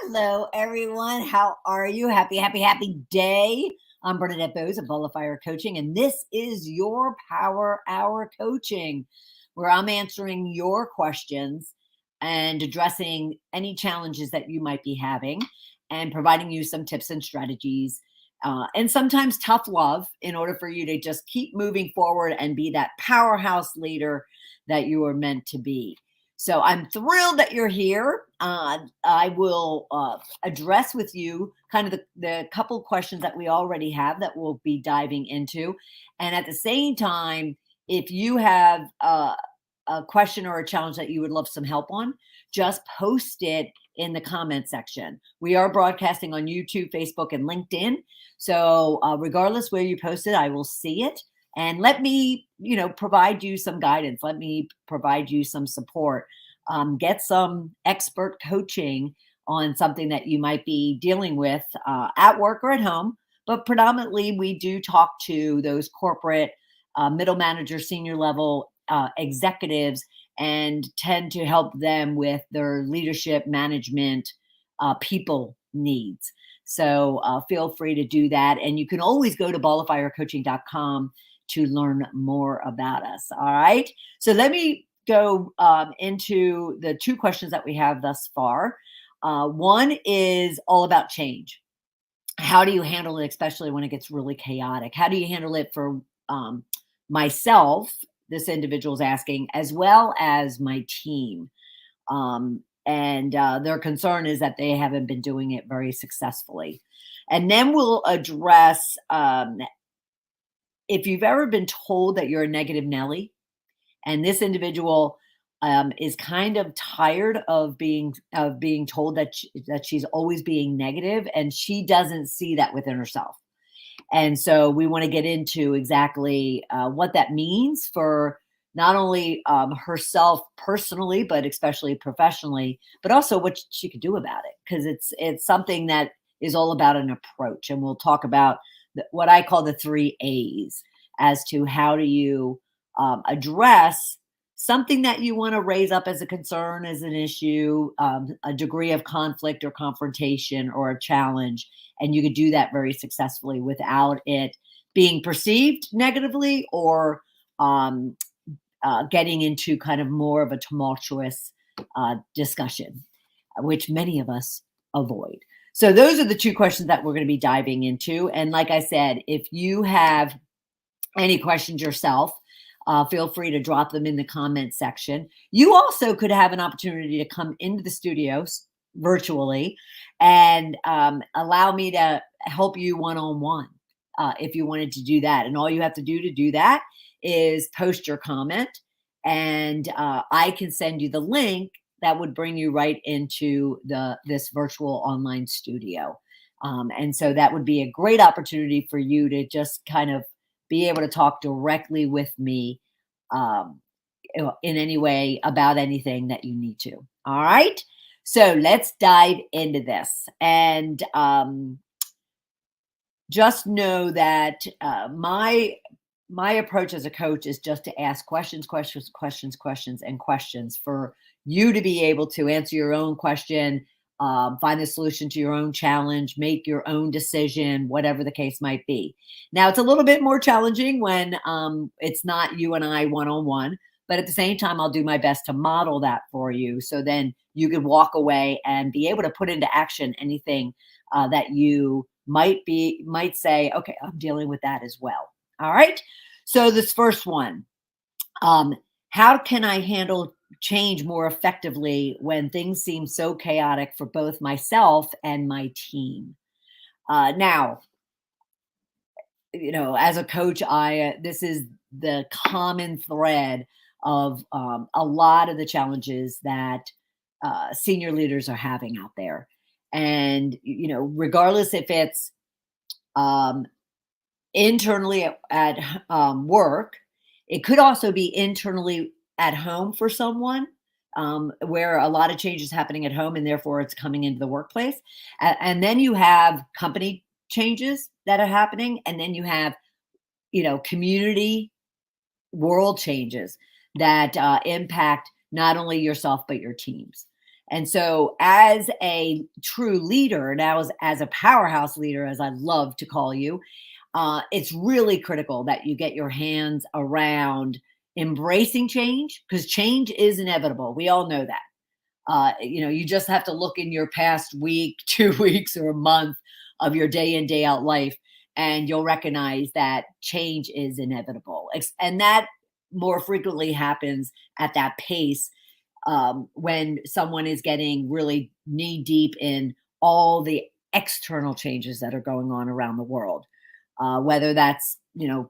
Hello, everyone. How are you? Happy day. I'm Bernadette Boas of Fire Coaching, and this is your Power Hour Coaching, where I'm answering your questions and addressing any challenges that you might be having and providing you some tips and strategies and sometimes tough love in order for you to just keep moving forward and be that powerhouse leader that you are meant to be. So I'm thrilled that you're here. I will address with you kind of the couple questions that we already have that we'll be diving into. And at the same time, if you have a question or a challenge that you would love some help on, just post it in the comment section. We are broadcasting on YouTube, Facebook, and LinkedIn. So regardless where you post it, I will see it. And let me, provide you some guidance. Let me provide you some support. Get some expert coaching on something that you might be dealing with at work or at home. But predominantly, we do talk to those corporate middle managers, senior level executives, and tend to help them with their leadership, management, people needs. So feel free to do that. And you can always go to balloffirecoaching.com to learn more about us. All right. So let me go into the two questions that we have thus far. One is all about change. How do you handle it, especially when it gets really chaotic? How do you handle it for myself, this individual is asking, as well as my team? And their concern is that they haven't been doing it very successfully. And then we'll address if you've ever been told that you're a negative Nelly, and this individual is kind of tired of being told that she's always being negative, and she doesn't see that within herself. And so we want to get into exactly what that means for not only herself personally, but especially professionally, but also what she could do about it, because it's something that is all about an approach. And we'll talk about what I call the 3 A's as to how do you address something that you want to raise up as a concern, as an issue, a degree of conflict or confrontation or a challenge. And you could do that very successfully without it being perceived negatively or getting into kind of more of a tumultuous discussion, which many of us avoid. So those are the two questions that we're going to be diving into. And like I said, if you have any questions yourself, feel free to drop them in the comment section. You also could have an opportunity to come into the studios virtually and allow me to help you one-on-one if you wanted to do that. And all you have to do that is post your comment, and I can send you the link that would bring you right into this virtual online studio. And so that would be a great opportunity for you to just kind of be able to talk directly with me in any way about anything that you need to. All right. So let's dive into this. And just know that my approach as a coach is just to ask questions for you to be able to answer your own question, find the solution to your own challenge, make your own decision, whatever the case might be. Now, it's a little bit more challenging when it's not you and I one-on-one, but at the same time, I'll do my best to model that for you. So then you can walk away and be able to put into action anything that you might say, okay, I'm dealing with that as well. All right. So this first one, how can I handle change more effectively when things seem so chaotic for both myself and my team? Now, as a coach, this is the common thread of a lot of the challenges that senior leaders are having out there. And, regardless if it's internally at work, it could also be internally at home for someone, where a lot of change is happening at home and therefore it's coming into the workplace. And then you have company changes that are happening. And then you have, community world changes that impact not only yourself, but your teams. And so as a true leader, now as a powerhouse leader, as I love to call you, it's really critical that you get your hands around embracing change, because change is inevitable. We all know that. You just have to look in your past week, 2 weeks, or a month of your day in, day out life, and you'll recognize that change is inevitable. And that more frequently happens at that pace when someone is getting really knee deep in all the external changes that are going on around the world, whether that's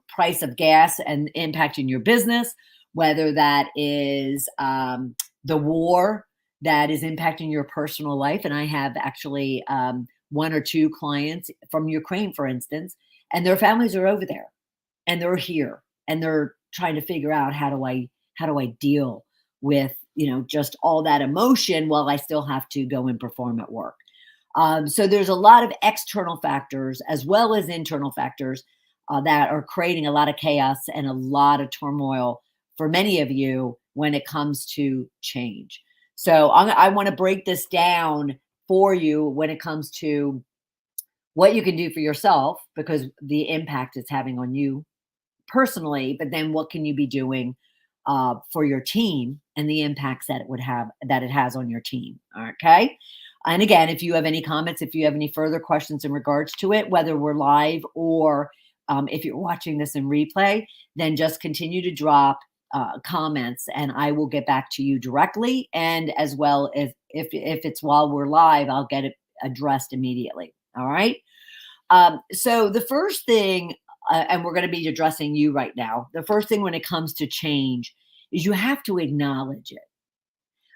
price of gas and impacting your business, whether that is the war that is impacting your personal life. And I have actually one or two clients from Ukraine, for instance, and their families are over there and they're here and they're trying to figure out how do I deal with just all that emotion while I still have to go and perform at work. So there's a lot of external factors as well as internal factors that are creating a lot of chaos and a lot of turmoil for many of you when it comes to change. So I want to break this down for you when it comes to what you can do for yourself, because the impact it's having on you personally, but then what can you be doing for your team and the impacts that it has on your team. Okay. And again, if you have any comments, if you have any further questions in regards to it, whether we're live or if you're watching this in replay, then just continue to drop comments and I will get back to you directly. And as well as if it's while we're live, I'll get it addressed immediately. All right. So the first thing, and we're going to be addressing you right now, the first thing when it comes to change is you have to acknowledge it.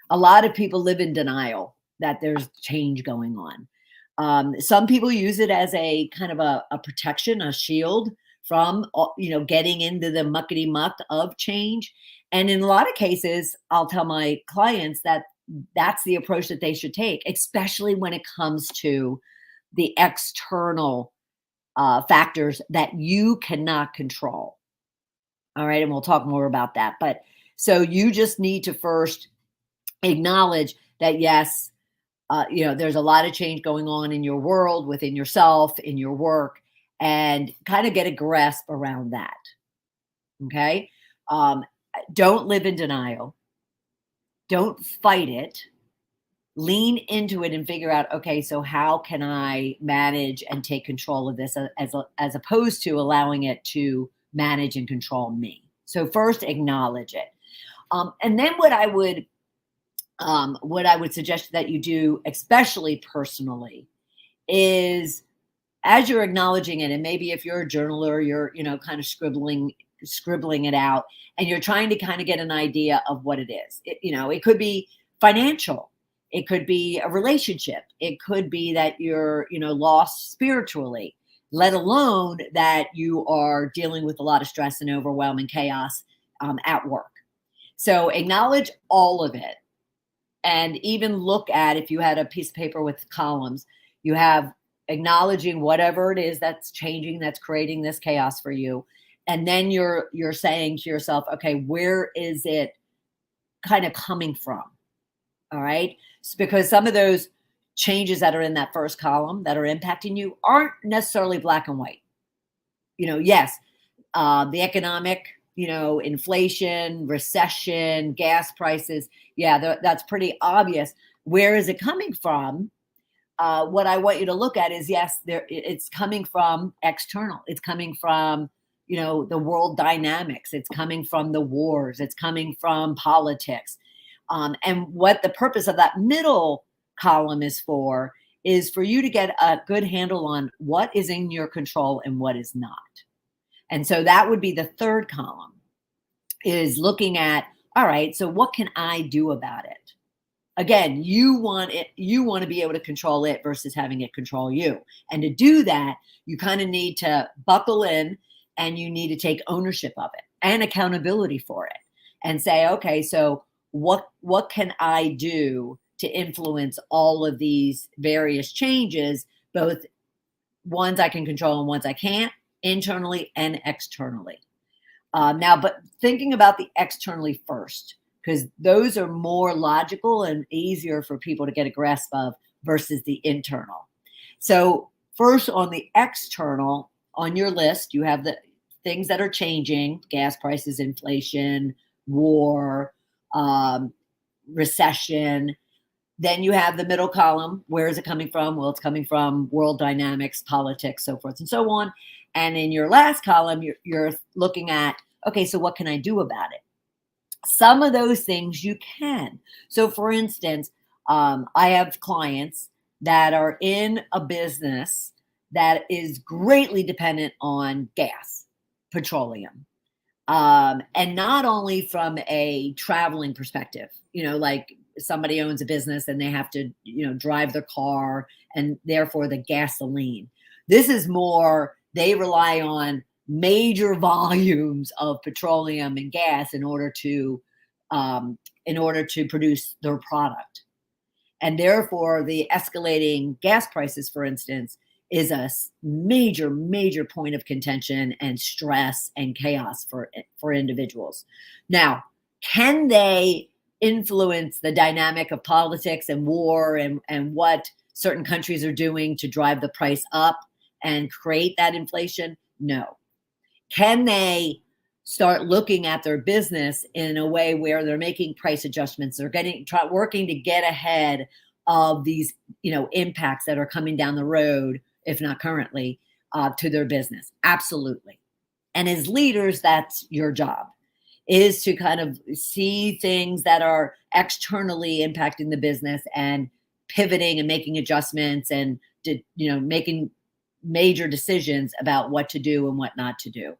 A lot of people live in denial that there's change going on. Some people use it as a kind of a protection, a shield from, getting into the muckety muck of change. And in a lot of cases, I'll tell my clients that that's the approach that they should take, especially when it comes to the external factors that you cannot control. All right. And we'll talk more about that. But so you just need to first acknowledge that, yes, there's a lot of change going on in your world, within yourself, in your work, and kind of get a grasp around that. Okay. Don't live in denial. Don't fight it. Lean into it and figure out, okay, so how can I manage and take control of this as opposed to allowing it to manage and control me. So first acknowledge it. And then what I would suggest that you do, especially personally, is as you're acknowledging it, and maybe if you're a journaler, you're, kind of scribbling it out, and you're trying to kind of get an idea of what it is. It could be financial. It could be a relationship. It could be that you're, lost spiritually, let alone that you are dealing with a lot of stress and overwhelm and chaos at work. So acknowledge all of it. And even look at, if you had a piece of paper with columns, you have acknowledging whatever it is that's changing, that's creating this chaos for you. And then you're saying to yourself, okay, where is it kind of coming from? All right. So because some of those changes that are in that first column that are impacting you aren't necessarily black and white. Yes, the economic, inflation, recession, gas prices. Yeah, that's pretty obvious. Where is it coming from? What I want you to look at is, yes, it's coming from external. It's coming from, the world dynamics. It's coming from the wars. It's coming from politics. And what the purpose of that middle column is for you to get a good handle on what is in your control and what is not. And so that would be the third column, is looking at, all right, so what can I do about it? Again, you want to be able to control it versus having it control you. And to do that, you kind of need to buckle in and you need to take ownership of it and accountability for it and say, okay, so what can I do to influence all of these various changes, both ones I can control and ones I can't, internally and externally. Now, but thinking about the externally first, because those are more logical and easier for people to get a grasp of versus the internal. So first, on the external, on your list, you have the things that are changing: gas prices, inflation, war, recession. Then you have the middle column. Where is it coming from? Well, it's coming from world dynamics, politics, so forth and so on. And in your last column, you're looking at, okay, so what can I do about it? Some of those things you can. So for instance, I have clients that are in a business that is greatly dependent on gas, petroleum. And not only from a traveling perspective, like somebody owns a business and they have to, drive their car and therefore the gasoline. This is more, they rely on major volumes of petroleum and gas in order to produce their product. And therefore the escalating gas prices, for instance, is a major, major point of contention and stress and chaos for individuals. Now, can they influence the dynamic of politics and war and what certain countries are doing to drive the price up and create that inflation? No. Can they start looking at their business in a way where they're making price adjustments? They're working to get ahead of these, impacts that are coming down the road, if not currently, to their business. Absolutely. And as leaders, that's your job, is to kind of see things that are externally impacting the business and pivoting and making adjustments and, making major decisions about what to do and what not to do.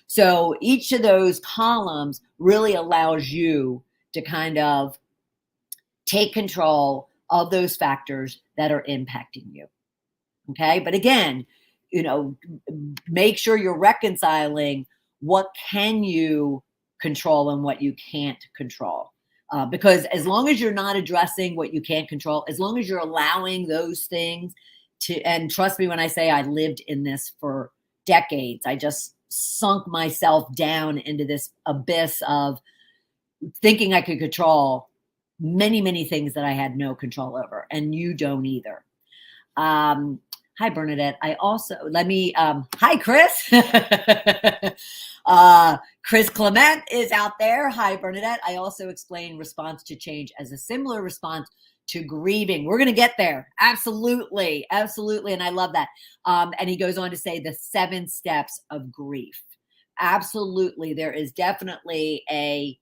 So each of those columns really allows you to kind of take control of those factors that are impacting you. Okay. But again, make sure you're reconciling what can you control and what you can't control. Because as long as you're not addressing what you can't control, as long as you're allowing those things and trust me when I say I lived in this for decades, I just sunk myself down into this abyss of thinking I could control many, many things that I had no control over, and you don't either. Hi, Bernadette. Hi, Chris. Chris Clement is out there. Hi, Bernadette. I also explain response to change as a similar response to grieving. We're going to get there. Absolutely. Absolutely. And I love that. And he goes on to say the 7 steps of grief. Absolutely. There is definitely a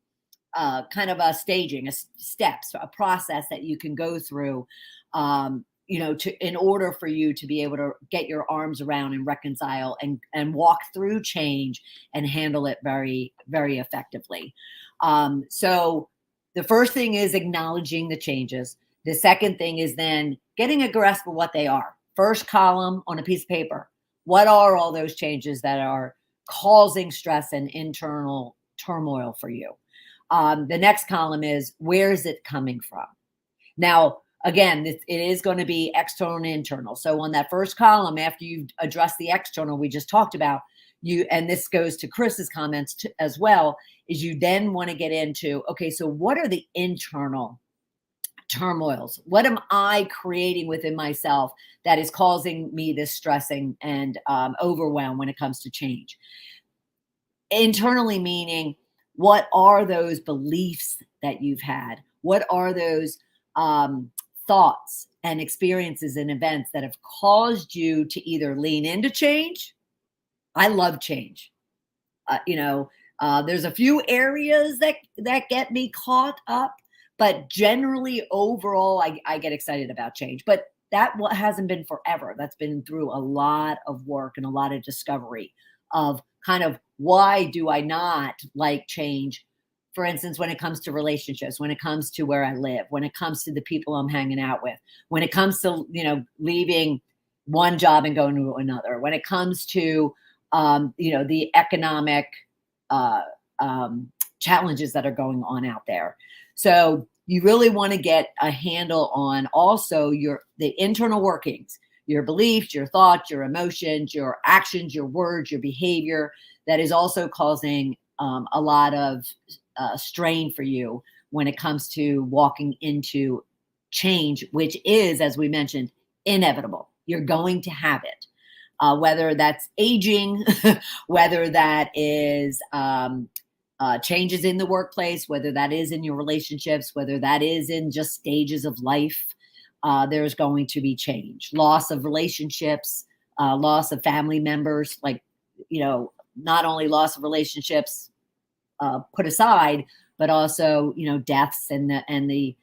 kind of a staging, steps, a process that you can go through, in order for you to be able to get your arms around and reconcile and walk through change and handle it very, very effectively. So the first thing is acknowledging the changes. The second thing is then getting a grasp of what they are. First column on a piece of paper. What are all those changes that are causing stress and internal turmoil for you? The next column is, where is it coming from? Now, again, it is going to be external and internal. So on that first column, after you've addressed the external we just talked about, and this goes to Chris's comments as well, is you then want to get into, okay, so what are the internal turmoils? What am I creating within myself that is causing me this stressing and overwhelm when it comes to change? Internally meaning, what are those beliefs that you've had? What are those thoughts and experiences and events that have caused you to either lean into change? I love change. There's a few areas that get me caught up, but generally overall, I get excited about change. But that hasn't been forever. That's been through a lot of work and a lot of discovery of kind of, why do I not like change? For instance, when it comes to relationships, when it comes to where I live, when it comes to the people I'm hanging out with, when it comes to, leaving one job and going to another, when it comes to, the economic challenges that are going on out there. So you really want to get a handle on also the internal workings, your beliefs, your thoughts, your emotions, your actions, your words, your behavior that is also causing a lot of strain for you when it comes to walking into change, which is, as we mentioned, inevitable. You're going to have it, whether that's aging, whether that is changes in the workplace, whether that is in your relationships, whether that is in just stages of life. There's going to be change, loss of relationships, loss of family members, like, not only loss of relationships put aside, but also, deaths and the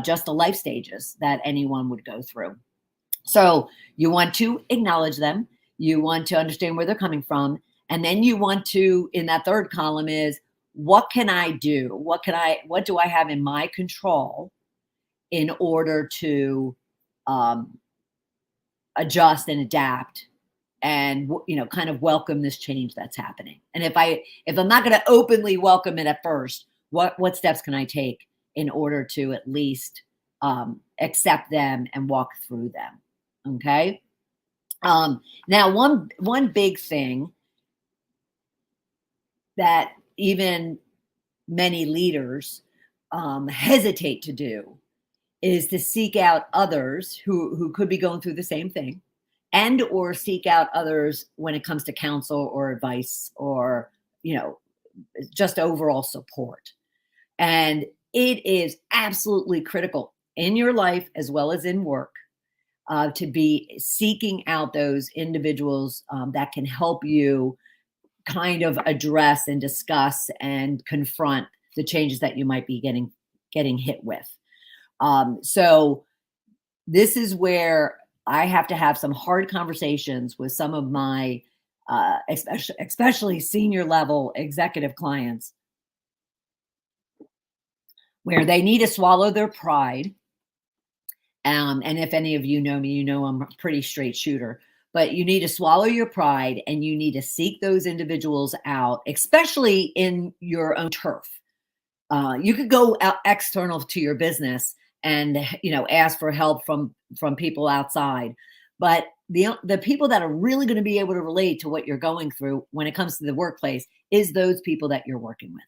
just the life stages that anyone would go through. So you want to acknowledge them. You want to understand where they're coming from. And then you want to, in that third column is, what can I do? What do I have in my control in order to adjust and adapt and, kind of welcome this change that's happening? And if I'm not going to openly welcome it at first, what steps can I take in order to at least accept them and walk through them? Okay. Now, one big thing that even many leaders hesitate to do is to seek out others who could be going through the same thing, and or seek out others when it comes to counsel or advice or, just overall support. And it is absolutely critical in your life as well as in work to be seeking out those individuals that can help you kind of address and discuss and confront the changes that you might be getting hit with. So this is where I have to have some hard conversations with some of my, especially senior level executive clients, where they need to swallow their pride. And if any of you know me, you know I'm a pretty straight shooter. But you need to swallow your pride and you need to seek those individuals out, especially in your own turf. You could go out external to your business and, ask for help from people outside. But the people that are really going to be able to relate to what you're going through when it comes to the workplace is those people that you're working with.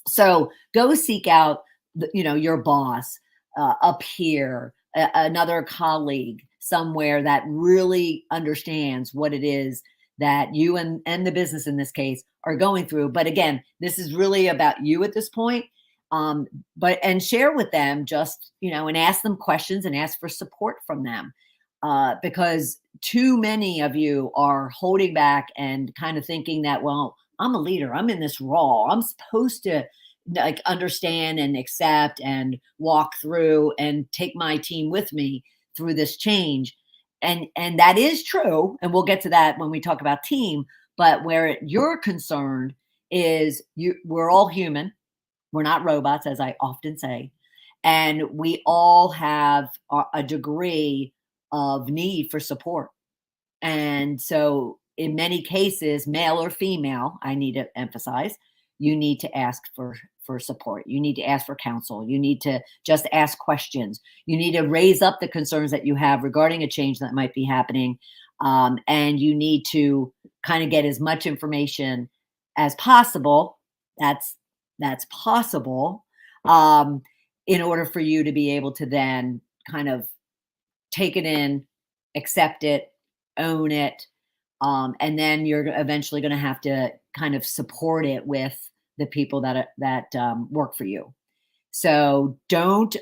So go seek out, your boss, a peer, another colleague somewhere that really understands what it is that you and the business in this case are going through. But again, this is really about you at this point. And share with them just, and ask them questions and ask for support from them. Because too many of you are holding back and kind of thinking that, well, I'm a leader, I'm in this role, I'm supposed to understand and accept and walk through and take my team with me through this change. And that is true. And we'll get to that when we talk about team. But where you're concerned is we're all human. We're not robots, as I often say. And we all have a degree of need for support. And so in many cases, male or female, I need to emphasize, you need to ask for support. You need to ask for counsel. You need to just ask questions. You need to raise up the concerns that you have regarding a change that might be happening. And you need to kind of get as much information as possible. That's possible in order for you to be able to then kind of take it in, accept it, own it. And then you're eventually going to have to kind of support it with the people that work for you. So don't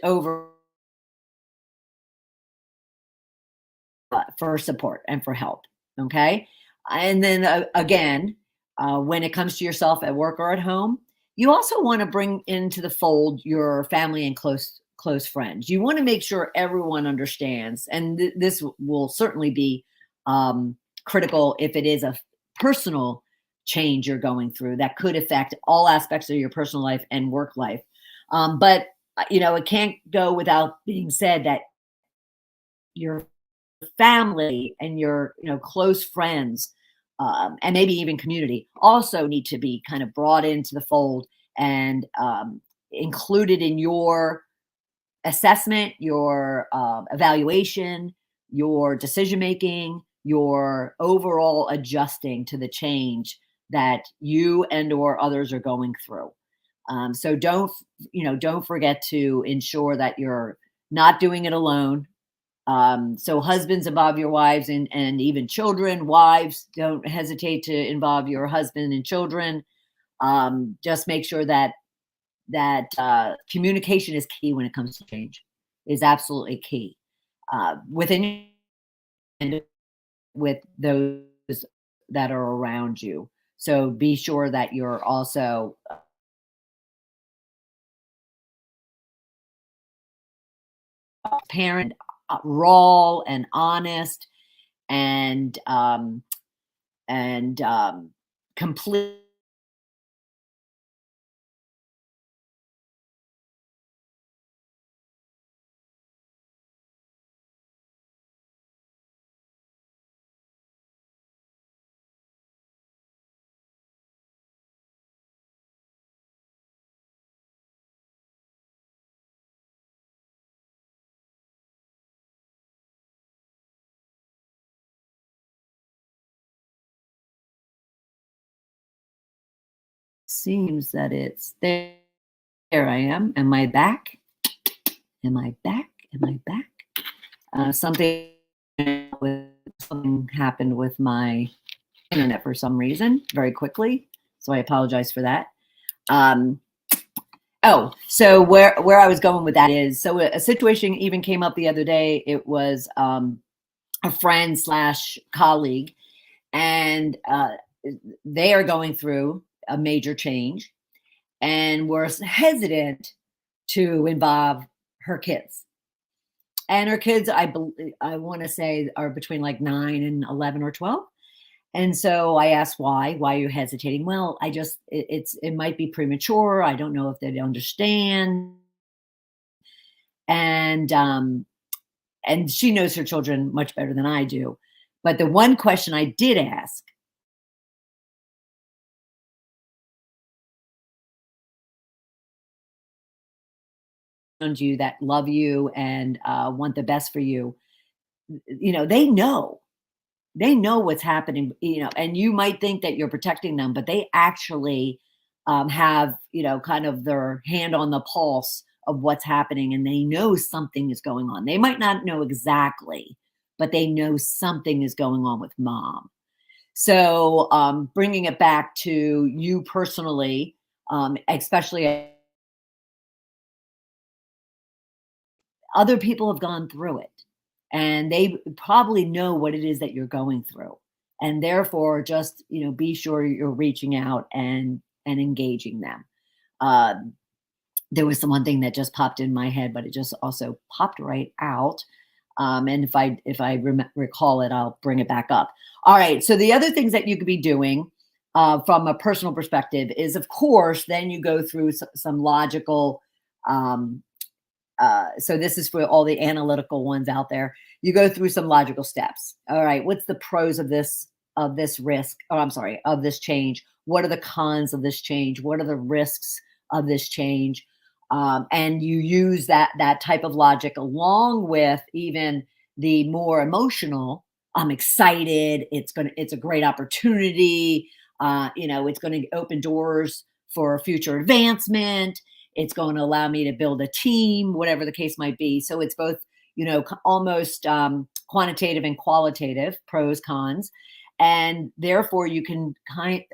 for support and for help. Okay. And then again, when it comes to yourself at work or at home, you also want to bring into the fold your family and close friends. You want to make sure everyone understands. And this will certainly be critical if it is a personal change you're going through that could affect all aspects of your personal life and work life. But it can't go without being said that your family and your close friends and maybe even community also need to be kind of brought into the fold and included in your assessment, your evaluation, your decision making, your overall adjusting to the change that you and or others are going through. So don't forget to ensure that you're not doing it alone. So husbands involve your wives, and even children, wives, don't hesitate to involve your husband and children. Just make sure that communication is key when it comes to change, is absolutely key, within and with those that are around you. So be sure that you're also parent, raw and honest, and and complete. Seems that it's there. There I am. Am I back? Am I back? Am I back? Something something happened with my internet for some reason very quickly, so I apologize for that. Um, oh, so where I was going with that is, so a situation even came up the other day. It was a friend slash colleague, and they are going through a major change, and were hesitant to involve her kids. And her kids, I want to say, are between like 9 and 11 or 12. And so I asked why are you hesitating? Well, it might be premature. I don't know if they understand. And and she knows her children much better than I do. But the one question I did ask, you that love you and want the best for you, they know what's happening, and you might think that you're protecting them, but they actually have, kind of their hand on the pulse of what's happening, and they know something is going on. They might not know exactly, but they know something is going on with mom. So bringing it back to you personally, especially, other people have gone through it, and they probably know what it is that you're going through, and therefore just be sure you're reaching out and engaging them. um, there was some one thing that just popped in my head, but it just also popped right out. And if I recall it, I'll bring it back up. All right, so the other things that you could be doing from a personal perspective is, of course, then you go through some logical, um, so this is for all the analytical ones out there. You go through some logical steps. All right, what's the pros of this risk? Oh, I'm sorry, of this change. What are the cons of this change? What are the risks of this change? And you use that type of logic along with even the more emotional. I'm excited. It's a great opportunity. It's going to open doors for future advancement. It's going to allow me to build a team, whatever the case might be. So it's both, almost quantitative and qualitative, pros, cons. And therefore, you can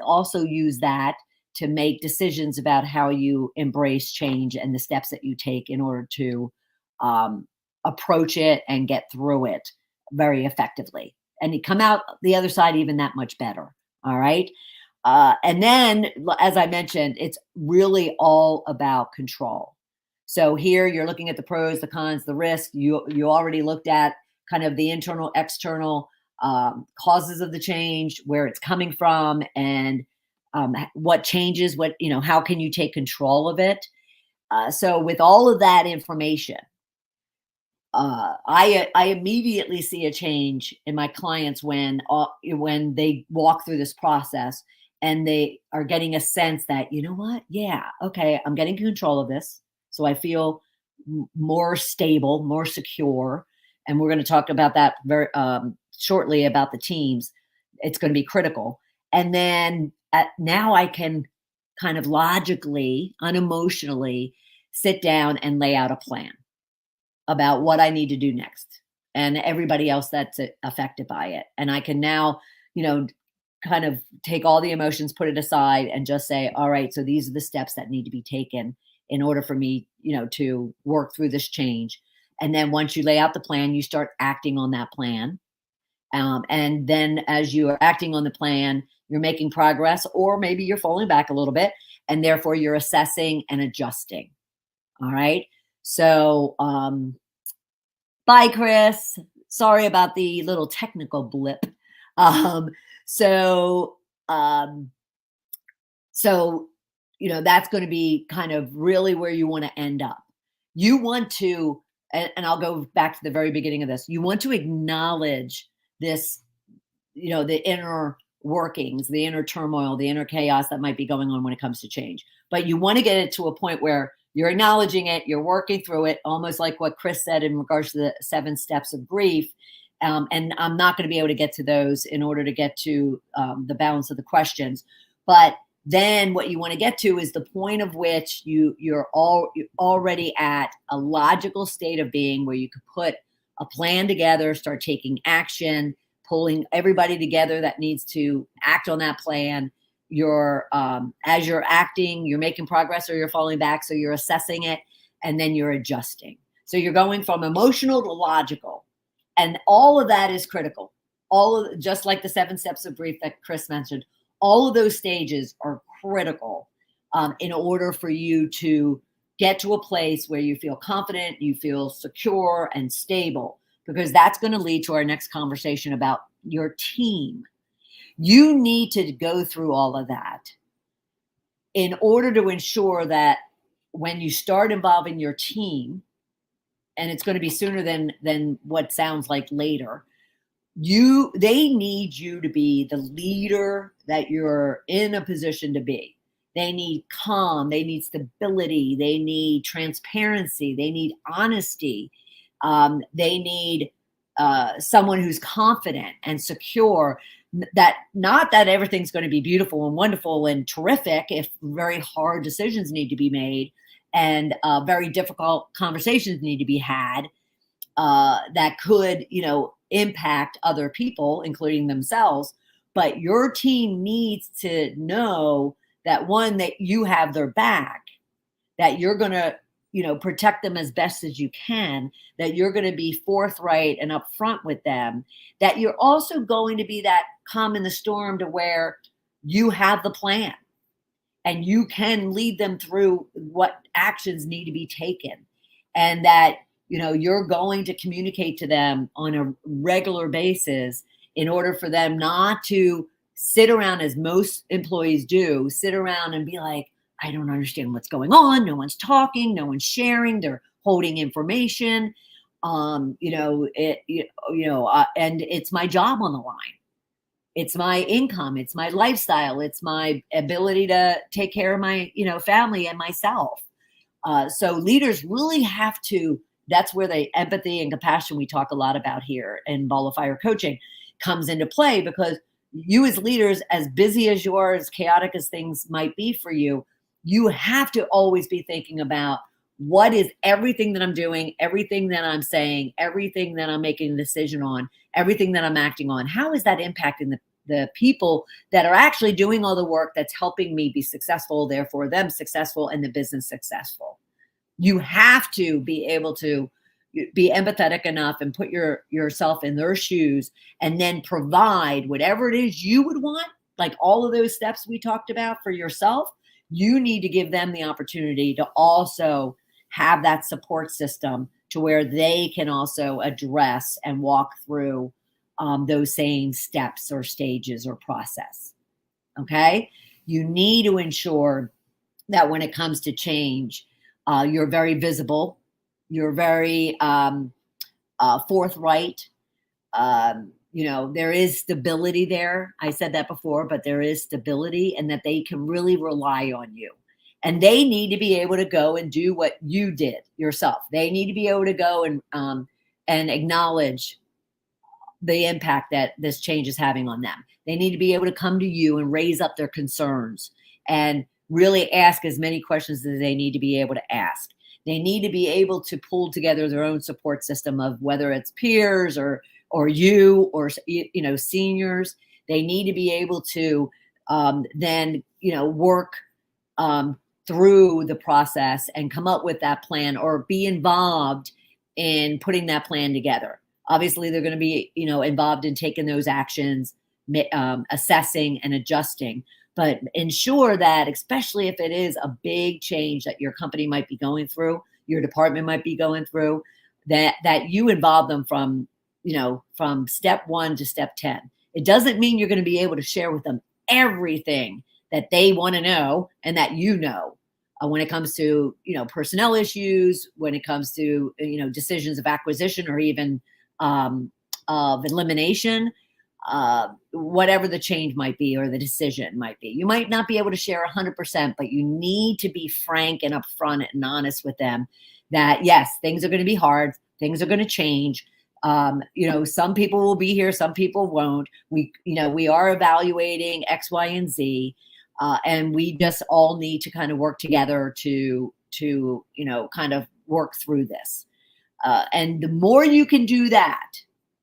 also use that to make decisions about how you embrace change and the steps that you take in order to um, approach it and get through it very effectively. And you come out the other side even that much better. All right. And then, as I mentioned, it's really all about control. So here you're looking at the pros, the cons, the risk. You already looked at kind of the internal, external causes of the change, where it's coming from, and what changes, how can you take control of it? So with all of that information, I immediately see a change in my clients when they walk through this process, and they are getting a sense that, you know what, yeah, okay, I'm getting control of this, so I feel more stable, more secure. And we're going to talk about that very shortly, about the teams. It's going to be critical. And then now I can kind of logically, unemotionally sit down and lay out a plan about what I need to do next and everybody else that's affected by it. And I can now, kind of take all the emotions, put it aside, and just say, all right, so these are the steps that need to be taken in order for me, to work through this change. And then once you lay out the plan, you start acting on that plan. And then as you are acting on the plan, you're making progress, or maybe you're falling back a little bit, and therefore you're assessing and adjusting. All right. So, bye, Chris. Sorry about the little technical blip. So, that's going to be kind of really where you want to end up. You want to, and I'll go back to the very beginning of this. You want to acknowledge this, the inner workings, the inner turmoil, the inner chaos that might be going on when it comes to change. But you want to get it to a point where you're acknowledging it, you're working through it, almost like what Chris said in regards to the 7 steps of grief. And I'm not going to be able to get to those in order to get to the balance of the questions. But then what you want to get to is the point of which you're already at a logical state of being where you could put a plan together, start taking action, pulling everybody together that needs to act on that plan. You're as you're acting, you're making progress or you're falling back. So you're assessing it and then you're adjusting. So you're going from emotional to logical. And all of that is critical. Just like the 7 steps of grief that Chris mentioned, all of those stages are critical in order for you to get to a place where you feel confident, you feel secure and stable, because that's going to lead to our next conversation about your team. You need to go through all of that in order to ensure that when you start involving your team, and it's going to be sooner than what sounds like later, they need you to be the leader that you're in a position to be. They need calm, they need stability, they need transparency, they need honesty, they need someone who's confident and secure. That not that everything's going to be beautiful and wonderful and terrific if very hard decisions need to be made and very difficult conversations need to be had that could, impact other people, including themselves. But your team needs to know that, one, that you have their back, that you're going to, protect them as best as you can, that you're going to be forthright and upfront with them, that you're also going to be that calm in the storm to where you have the plan and you can lead them through what actions need to be taken, and that, you're going to communicate to them on a regular basis in order for them not to sit around, as most employees do, sit around and be like, I don't understand what's going on. No one's talking, no one's sharing, they're holding information. And it's my job on the line. It's my income, it's my lifestyle, it's my ability to take care of my, family and myself. So leaders really have to, that's where the empathy and compassion we talk a lot about here in Ball of Fire coaching comes into play, because you as leaders, as busy as you are, as chaotic as things might be for you, you have to always be thinking about what is everything that I'm doing, everything that I'm saying, everything that I'm making a decision on, everything that I'm acting on. How is that impacting the people that are actually doing all the work that's helping me be successful, therefore them successful and the business successful? You have to be able to be empathetic enough and put yourself in their shoes, and then provide whatever it is you would want, like all of those steps we talked about for yourself. You need to give them the opportunity to also have that support system to where they can also address and walk through those same steps or stages or process. Okay. You need to ensure that when it comes to change, you're very visible. You're very forthright. There is stability there. I said that before, but there is stability, and that they can really rely on you. And they need to be able to go and do what you did yourself. They need to be able to go and acknowledge the impact that this change is having on them. They need to be able to come to you and raise up their concerns and really ask as many questions as they need to be able to ask. They need to be able to pull together their own support system of whether it's peers or you or seniors. They need to be able to then work through the process and come up with that plan or be involved in putting that plan together. Obviously, they're going to be involved in taking those actions, assessing and adjusting. But ensure that, especially if it is a big change that your company might be going through, your department might be going through, that you involve them from step 1 to step 10. It doesn't mean you're going to be able to share with them everything that they want to know and that when it comes to personnel issues, when it comes to decisions of acquisition or even of elimination. Whatever the change might be or the decision might be. You might not be able to share 100%, but you need to be frank and upfront and honest with them that, yes, things are going to be hard. Things are going to change. Some people will be here. Some people won't. We are evaluating X, Y, and Z. And we just all need to kind of work together to kind of work through this. And the more you can do that,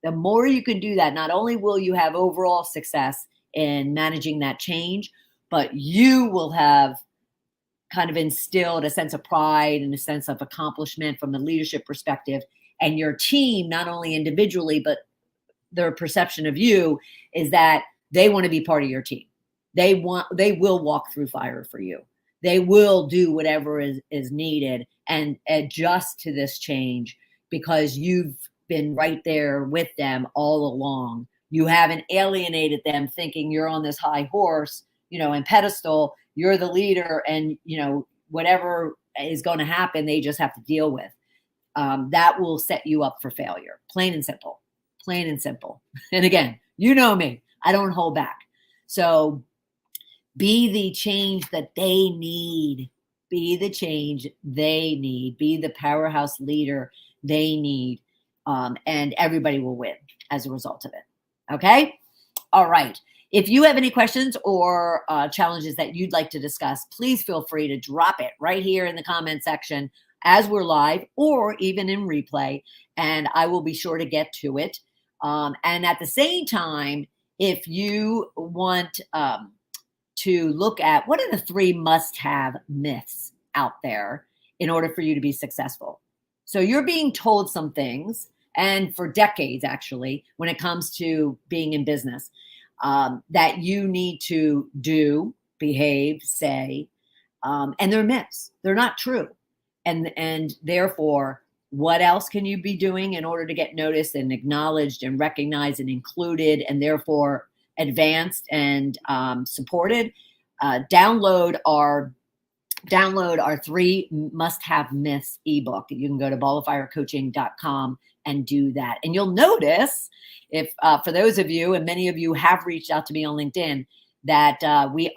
not only will you have overall success in managing that change, but you will have kind of instilled a sense of pride and a sense of accomplishment from the leadership perspective. And your team, not only individually, but their perception of you is that they want to be part of your team. They will walk through fire for you. They will do whatever is needed and adjust to this change because you've been right there with them all along. You haven't alienated them thinking you're on this high horse, and pedestal, you're the leader and, whatever is going to happen, they just have to deal with. That will set you up for failure. Plain and simple. And again, you know me, I don't hold back. So be the change that they need. Be the change they need. Be the powerhouse leader they need. And everybody will win as a result of it. Okay? All right. If you have any questions or challenges that you'd like to discuss, please feel free to drop it right here in the comment section as we're live or even in replay, and I will be sure to get to it. And at the same time, if you want to look at what are the 3 must-have myths out there in order for you to be successful. So you're being told some things, and for decades, actually, when it comes to being in business, that you need to do, behave, say, and they're myths. They're not true. And therefore, what else can you be doing in order to get noticed and acknowledged and recognized and included and therefore advanced and supported? Download our 3 must-have myths ebook. You can go to balloffirecoaching.com and do that. And you'll notice, if for those of you, and many of you have reached out to me on LinkedIn, that we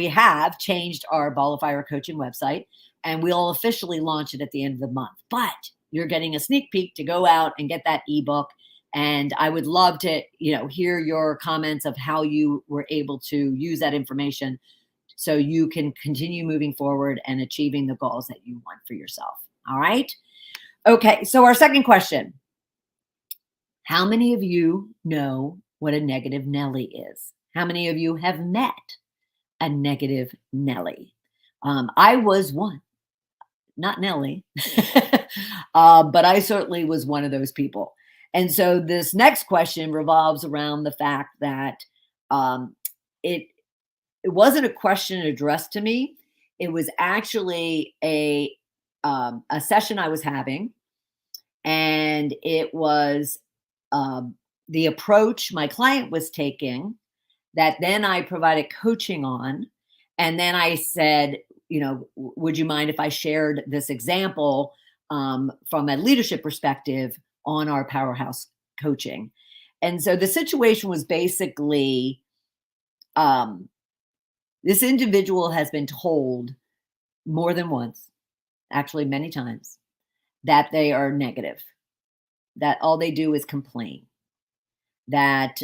have changed our Ball of Fire Coaching website, and we'll officially launch it at the end of the month. But you're getting a sneak peek to go out and get that ebook. And I would love to, hear your comments of how you were able to use that information so you can continue moving forward and achieving the goals that you want for yourself. All right. Okay. So our second question, how many of you know what a negative Nelly is? How many of you have met a negative Nelly? I was one, not Nelly, but I certainly was one of those people. And so this next question revolves around the fact that it wasn't a question addressed to me. It was actually a session I was having, and it was the approach my client was taking that then I provided coaching on. And then I said, would you mind if I shared this example from a leadership perspective on our Powerhouse coaching? And so the situation was basically, this individual has been told more than once, actually many times, that they are negative, that all they do is complain, that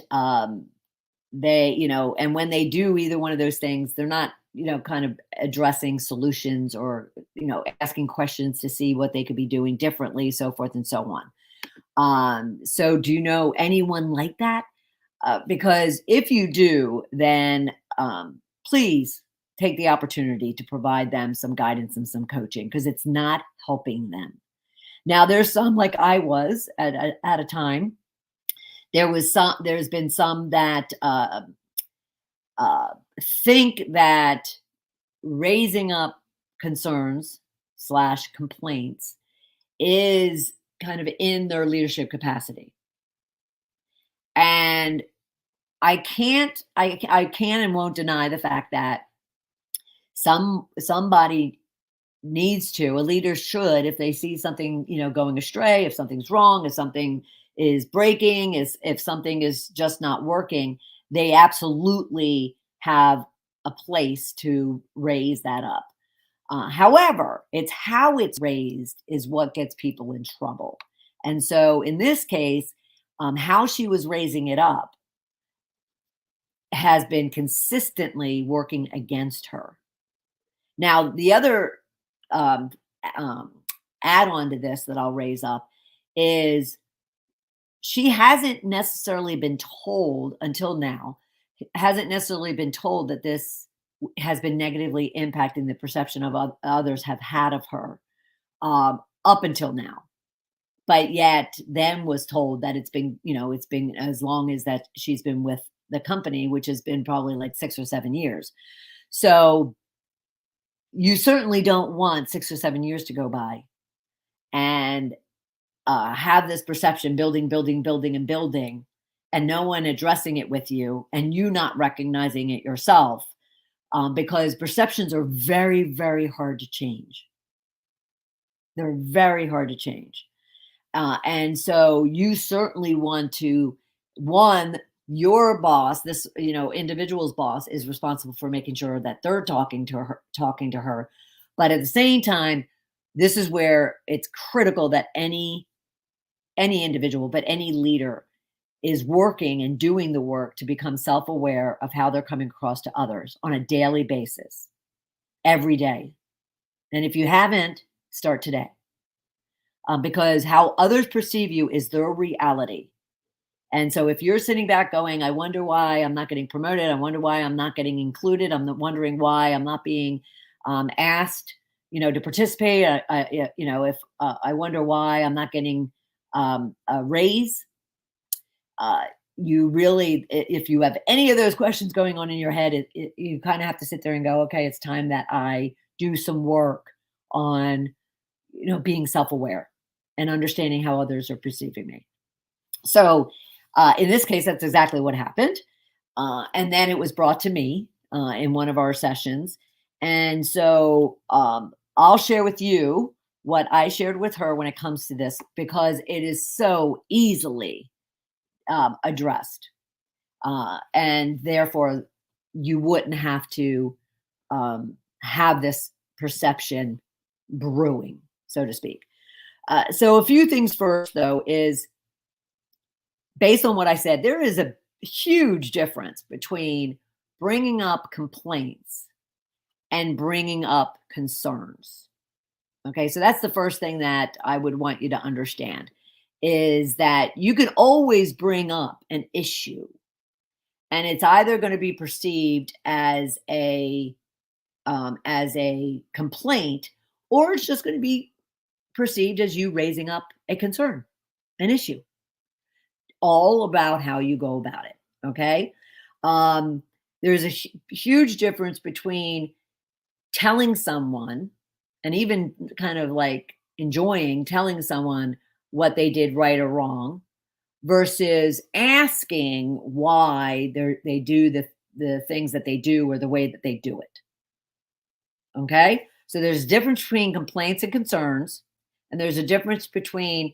they, and when they do either one of those things, they're not kind of addressing solutions or, asking questions to see what they could be doing differently, so forth and so on. So do you know anyone like that? Because if you do, then please take the opportunity to provide them some guidance and some coaching, because it's not helping them. Now, there's some, like I was at a time. There's been some that think that raising up concerns / complaints is kind of in their leadership capacity. And I can and won't deny the fact that somebody needs to, a leader should, if they see something, going astray, if something's wrong, if something is breaking, if something is just not working, they absolutely have a place to raise that up. However, it's how it's raised is what gets people in trouble. And so in this case, how she was raising it up has been consistently working against her. Now, the other add-on to this that I'll raise up is she hasn't necessarily been told until now, hasn't necessarily been told that this has been negatively impacting the perception of others have had of her up until now. But yet then was told that it's been as long as that she's been with the company, which has been probably like 6 or 7 years. So you certainly don't want 6 or 7 years to go by and have this perception building, and no one addressing it with you, and you not recognizing it yourself, because perceptions are very, very hard to change. They're very hard to change. And so you certainly want to, your boss, this, individual's boss, is responsible for making sure that they're talking to her. But at the same time, this is where it's critical that any individual, but any leader, is working and doing the work to become self-aware of how they're coming across to others on a daily basis, every day. And if you haven't, start today. Because how others perceive you is their reality. And so if you're sitting back going, I wonder why I'm not getting promoted, I wonder why I'm not getting included, I'm wondering why I'm not being asked, to participate, if I wonder why I'm not getting a raise, you really, if you have any of those questions going on in your head, you kind of have to sit there and go, okay, it's time that I do some work on, being self-aware and understanding how others are perceiving me. So in this case, that's exactly what happened. And then it was brought to me in one of our sessions. And so I'll share with you what I shared with her when it comes to this, because it is so easily addressed. And therefore, you wouldn't have to have this perception brewing, so to speak. So a few things first, though, is based on what I said, there is a huge difference between bringing up complaints and bringing up concerns. Okay, so that's the first thing that I would want you to understand, is that you can always bring up an issue, and it's either going to be perceived as a complaint, or it's just going to be perceived as you raising up a concern, an issue. All about how you go about it. Okay. There's a huge difference between telling someone, and even kind of like enjoying telling someone what they did right or wrong, versus asking why they do the things that they do or the way that they do it. Okay. So there's a difference between complaints and concerns, and there's a difference between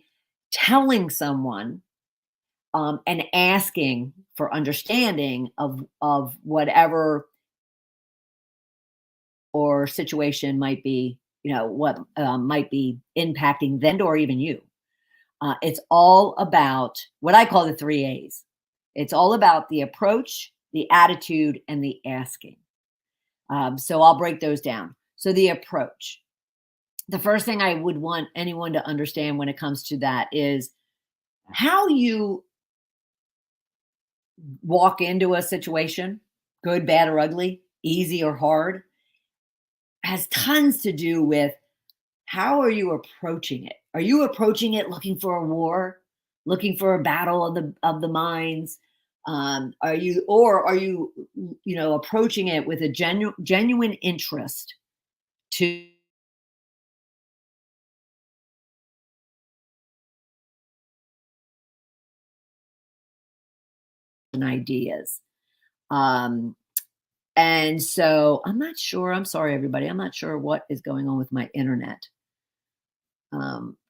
telling someone and asking for understanding of whatever or situation might be, what might be impacting them or even you. It's all about what I call the 3 A's. It's all about the approach, the attitude, and the asking. So I'll break those down. So the approach. The first thing I would want anyone to understand when it comes to that is how you walk into a situation, good, bad, or ugly, easy or hard, has tons to do with how are you approaching it? Are you approaching it looking for a war, looking for a battle of the minds? Are you, approaching it with a genuine interest to ideas? Um, and so I'm not sure. I'm sorry, everybody. I'm not sure what is going on with my internet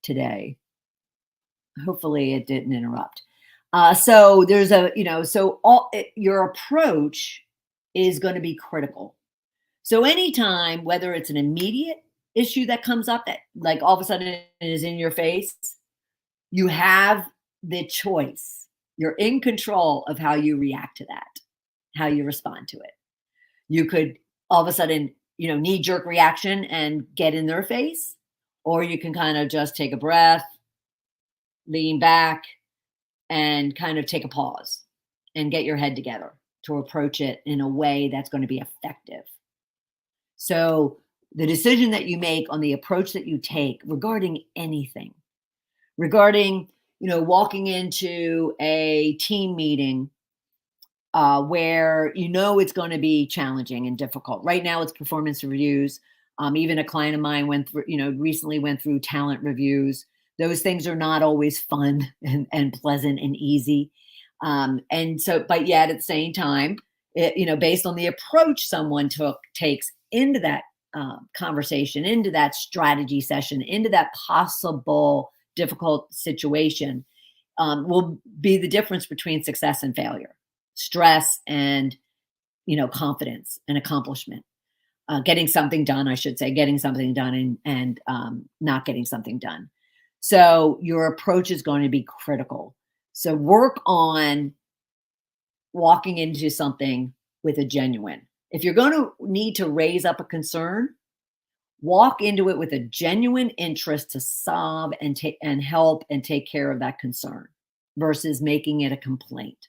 today. Hopefully it didn't interrupt. So there's your approach is going to be critical. So anytime, whether it's an immediate issue that comes up that like all of a sudden it is in your face, you have the choice. You're in control of how you react to that, how you respond to it. You could all of a sudden, knee jerk reaction and get in their face, or you can kind of just take a breath, lean back, and kind of take a pause and get your head together to approach it in a way that's going to be effective. So the decision that you make on the approach that you take regarding anything, regarding, walking into a team meeting where it's going to be challenging and difficult. Right now it's performance reviews. Even a client of mine recently went through talent reviews. Those things are not always fun and pleasant and easy. But yet at the same time, based on the approach someone takes into that conversation, into that strategy session, into that possible difficult situation, will be the difference between success and failure, stress and, confidence and accomplishment. Getting something done, I should say, getting something done and not getting something done. So your approach is going to be critical. So work on walking into something with a genuine. If you're going to need to raise up a concern, walk into it with a genuine interest to solve and help and take care of that concern versus making it a complaint.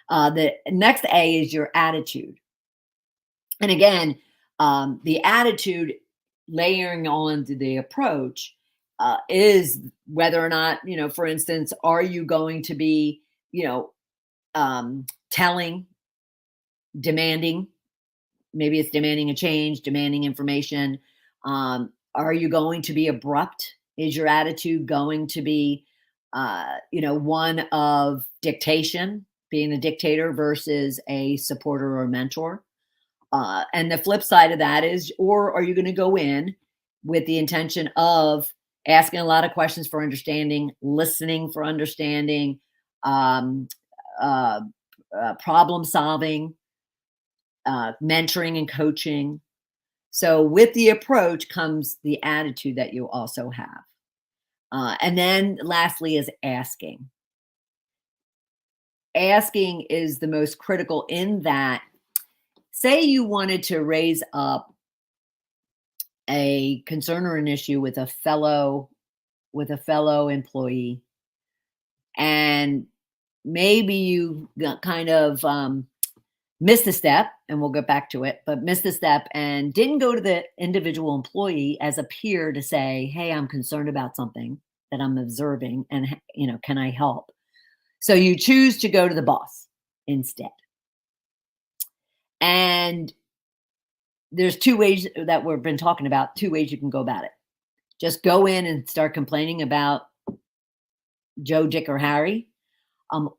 The next A is your attitude. And again, the attitude layering on to the approach is whether or not, for instance, are you going to be, telling, demanding, maybe it's demanding a change, demanding information. Are you going to be abrupt? Is your attitude going to be, one of dictation, being a dictator versus a supporter or mentor? And the flip side of that is, or are you going to go in with the intention of asking a lot of questions for understanding, listening for understanding, problem solving, mentoring and coaching? So with the approach comes the attitude that you also have. And then lastly is asking. Asking is the most critical in that, say you wanted to raise up a concern or an issue with a fellow employee, and maybe you got kind of missed a step, and we'll get back to it, but missed a step and didn't go to the individual employee as a peer to say, hey, I'm concerned about something that I'm observing and, can I help? So you choose to go to the boss instead. And there's two ways that we've been talking about, two ways you can go about it. Just go in and start complaining about Joe, Dick, or Harry.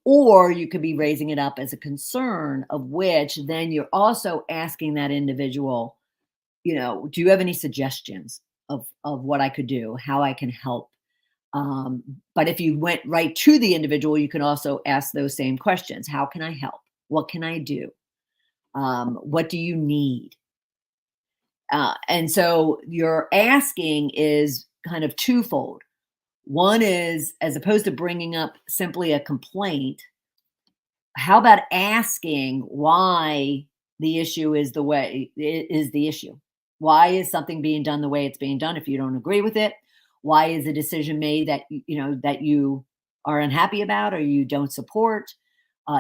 Or you could be raising it up as a concern, of which then you're also asking that individual, do you have any suggestions of what I could do, how I can help? But if you went right to the individual, you can also ask those same questions. How can I help? What can I do? What do you need? And so your asking is kind of twofold. One is, as opposed to bringing up simply a complaint, how about asking why the issue is the issue. Why is something being done the way it's being done if you don't agree with it? Why is a decision made that that you are unhappy about or you don't support,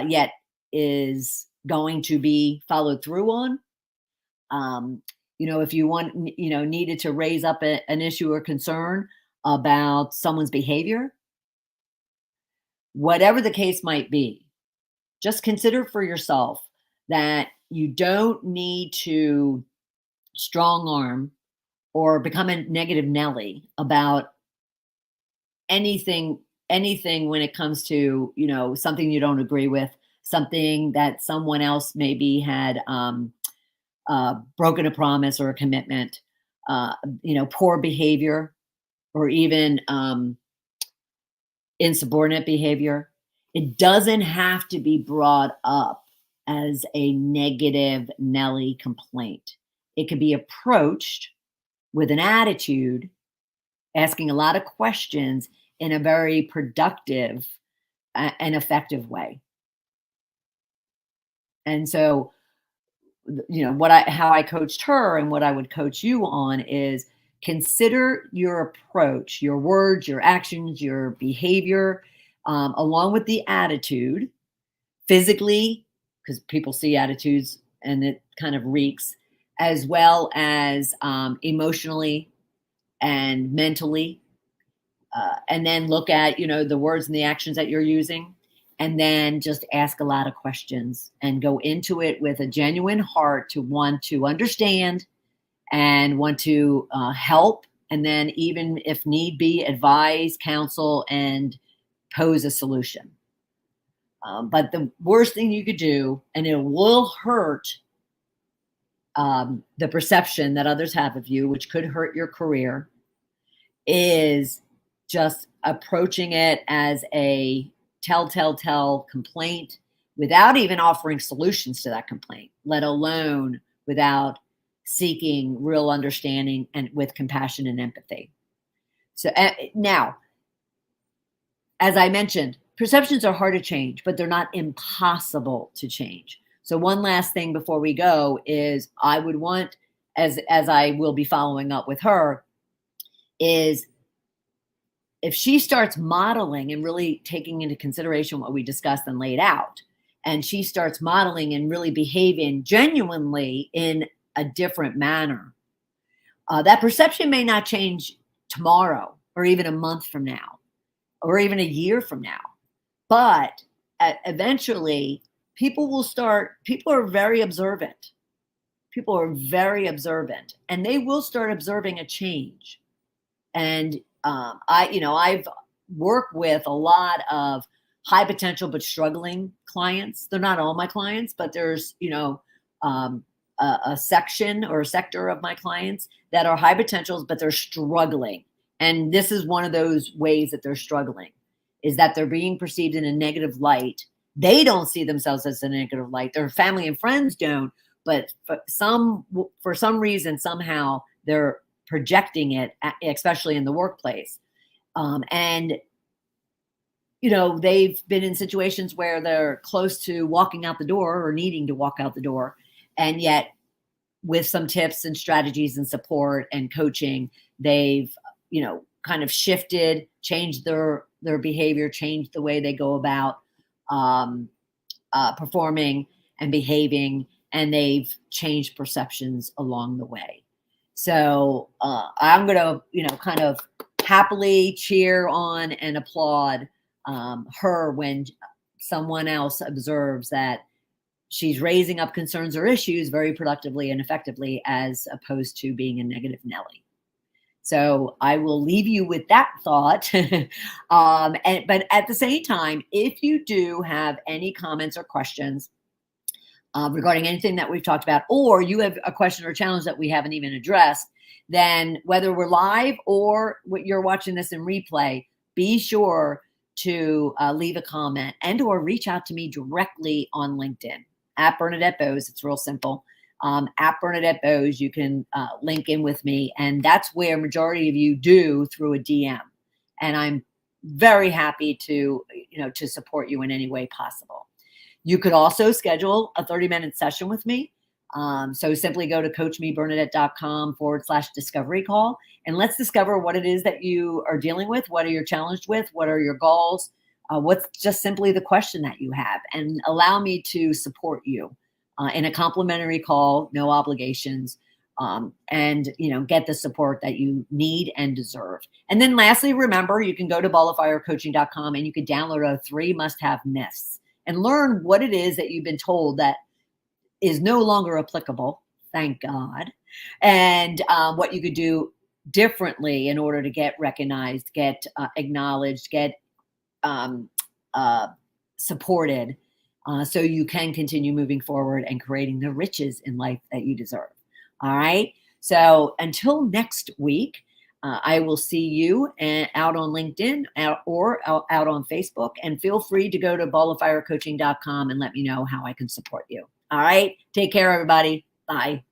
yet is going to be followed through on? If you needed to raise up an issue or concern about someone's behavior, whatever the case might be, just consider for yourself that you don't need to strong arm or become a negative Nelly about anything when it comes to, something you don't agree with, something that someone else maybe had broken a promise or a commitment, poor behavior, or even insubordinate behavior. It doesn't have to be brought up as a negative Nelly complaint. It can be approached with an attitude, asking a lot of questions in a very productive and effective way. And so, how I coached her and what I would coach you on is consider your approach, your words, your actions, your behavior, along with the attitude, physically, because people see attitudes and it kind of reeks, as well as emotionally and mentally. And then look at, the words and the actions that you're using, and then just ask a lot of questions and go into it with a genuine heart to want to understand and want to help. And then even if need be, advise, counsel, and pose a solution. But the worst thing you could do, and it will hurt the perception that others have of you, which could hurt your career, is just approaching it as a tell complaint without even offering solutions to that complaint, let alone without seeking real understanding and with compassion and empathy. So now, as I mentioned, perceptions are hard to change, but they're not impossible to change. So one last thing before we go is I would want, as I will be following up with her, is if she starts modeling and really taking into consideration what we discussed and laid out, and she starts modeling and really behaving genuinely in a different manner, that perception may not change tomorrow or even a month from now or even a year from now. But eventually people are very observant. People are very observant, and they will start observing a change. And I've worked with a lot of high potential but struggling clients. They're not all my clients, but there's a section or a sector of my clients that are high potentials, but they're struggling. And this is one of those ways that they're struggling, is that they're being perceived in a negative light. They don't see themselves as a negative light. Their family and friends don't, but for some reason, somehow they're projecting it, especially in the workplace. And they've been in situations where they're close to walking out the door or needing to walk out the door. And yet with some tips and strategies and support and coaching, they've, kind of shifted, changed their behavior, changed the way they go about performing and behaving, and they've changed perceptions along the way. So I'm going to, kind of happily cheer on and applaud her when someone else observes that she's raising up concerns or issues very productively and effectively, as opposed to being a negative Nelly. So I will leave you with that thought. But at the same time, if you do have any comments or questions regarding anything that we've talked about, or you have a question or challenge that we haven't even addressed, then whether we're live or you're watching this in replay, be sure to leave a comment and or reach out to me directly on LinkedIn at Bernadette Boas. It's real simple. At Bernadette Boas, you can link in with me, and that's where majority of you do through a DM. And I'm very happy to support you in any way possible. You could also schedule a 30-minute session with me So simply go to coachmebernadette.com/discovery call, and let's discover what it is that you are dealing with. What are you challenged with? What are your goals? What's just simply the question that you have, and allow me to support you in a complimentary call, no obligations, and get the support that you need and deserve. And then lastly, remember, you can go to balloffirecoaching.com and you can download our 3 must-have myths and learn what it is that you've been told that is no longer applicable, thank God, and what you could do differently in order to get recognized, get acknowledged, get supported, so you can continue moving forward and creating the riches in life that you deserve. All right. So until next week, I will see you out on LinkedIn or out on Facebook, and feel free to go to balloffirecoaching.com and let me know how I can support you. All right. Take care, everybody. Bye.